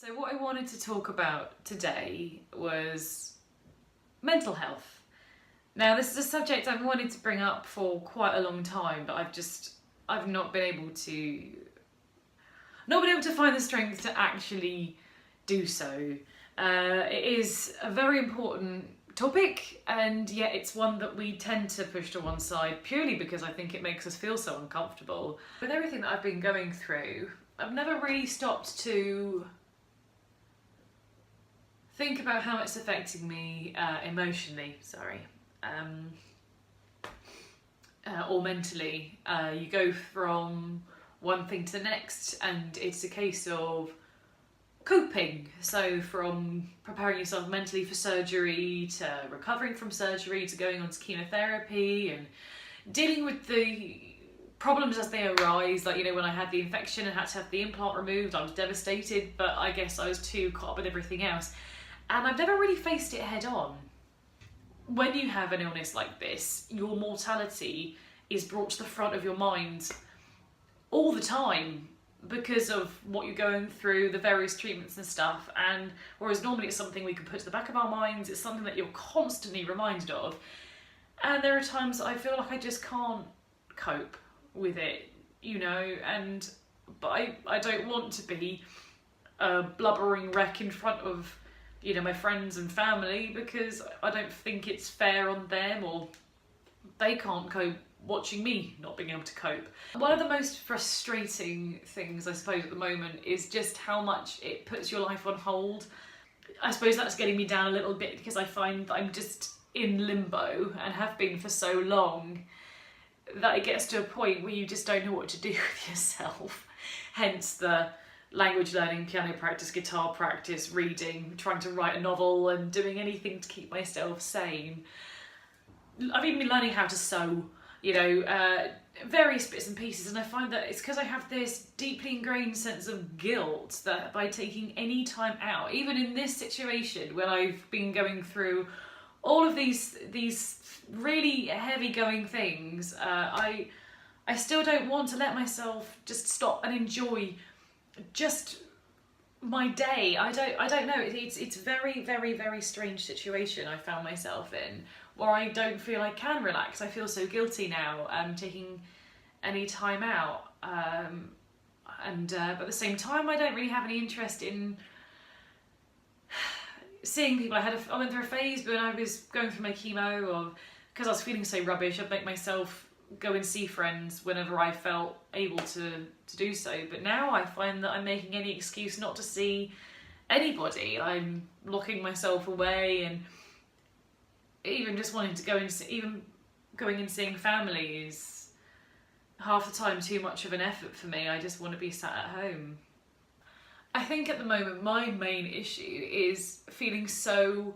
So what I wanted to talk about today was mental health. Now this is a subject I've wanted to bring up for quite a long time, but I've not been able to find the strength to actually do so. It is a very important topic, and yet it's one that we tend to push to one side purely because I think it makes us feel so uncomfortable. With everything that I've been going through, I've never really stopped to think about how it's affecting me emotionally, or mentally. You go from one thing to the next, and it's a case of coping. So from preparing yourself mentally for surgery, to recovering from surgery, to going on to chemotherapy, and dealing with the problems as they arise. Like, when I had the infection and had to have the implant removed, I was devastated, but I guess I was too caught up with everything else. And I've never really faced it head on. When you have an illness like this, your mortality is brought to the front of your mind all the time because of what you're going through, the various treatments and stuff. And whereas normally it's something we can put to the back of our minds, it's something that you're constantly reminded of. And there are times I feel like I just can't cope with it, but I don't want to be a blubbering wreck in front of my friends and family, because I don't think it's fair on them, or they can't cope watching me not being able to cope. One of the most frustrating things, I suppose, at the moment is just how much it puts your life on hold. I suppose that's getting me down a little bit, because I find that I'm just in limbo, and have been for so long, that it gets to a point where you just don't know what to do with yourself. Hence the language learning, piano practice, guitar practice, reading, trying to write a novel, and doing anything to keep myself sane. I've even been learning how to sew, various bits and pieces, and I find that it's because I have this deeply ingrained sense of guilt that by taking any time out, even in this situation when I've been going through all of these really heavy going things, I still don't want to let myself just stop and enjoy just my day. I don't know. It's very, very, very strange situation I found myself in, where I don't feel I can relax. I feel so guilty now taking any time out, but at the same time I don't really have any interest in seeing people. I went through a phase when I was going through my chemo, or because I was feeling so rubbish, I'd make myself go and see friends whenever I felt able to do so. But now I find that I'm making any excuse not to see anybody. I'm locking myself away, and even just wanting to going and seeing family is half the time too much of an effort for me. I just want to be sat at home. I think at the moment my main issue is feeling so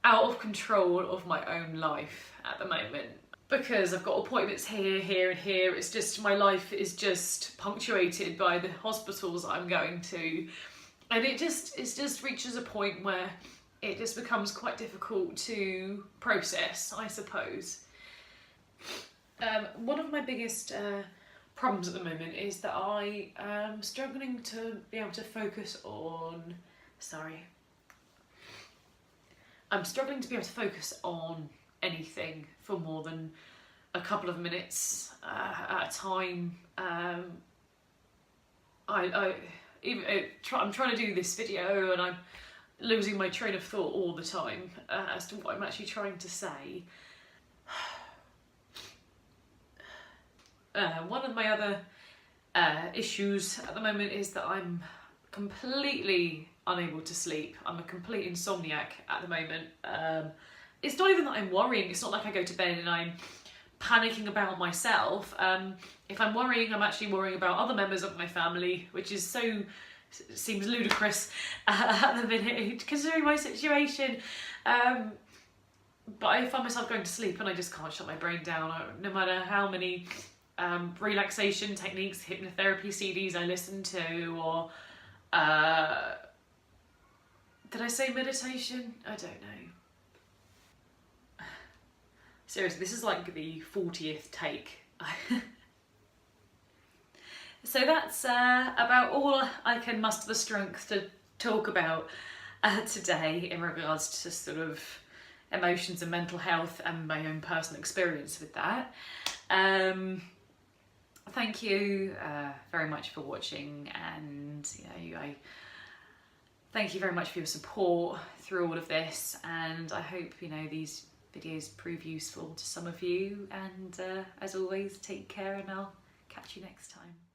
out of control of my own life at the moment. Because I've got appointments here, here and here. It's just, my life is just punctuated by the hospitals I'm going to. And it just reaches a point where it just becomes quite difficult to process, I suppose. One of my biggest problems at the moment is that I am struggling to be able to focus on... I'm struggling to be able to focus on anything for more than a couple of minutes at a time. I'm trying to do this video, and I'm losing my train of thought all the time as to what I'm actually trying to say. One of my other issues at the moment is that I'm completely unable to sleep. I'm a complete insomniac at the moment. It's not even that I'm worrying. It's not like I go to bed and I'm panicking about myself. If I'm worrying, I'm actually worrying about other members of my family, which is seems ludicrous at the minute, considering my situation. But I find myself going to sleep and I just can't shut my brain down, no matter how many relaxation techniques, hypnotherapy CDs I listen to, or did I say meditation? I don't know. Seriously, this is like the 40th take. So that's about all I can muster the strength to talk about today in regards to sort of emotions and mental health and my own personal experience with that. Thank you very much for watching, and I thank you very much for your support through all of this, and I hope these videos prove useful to some of you, and as always, take care, and I'll catch you next time.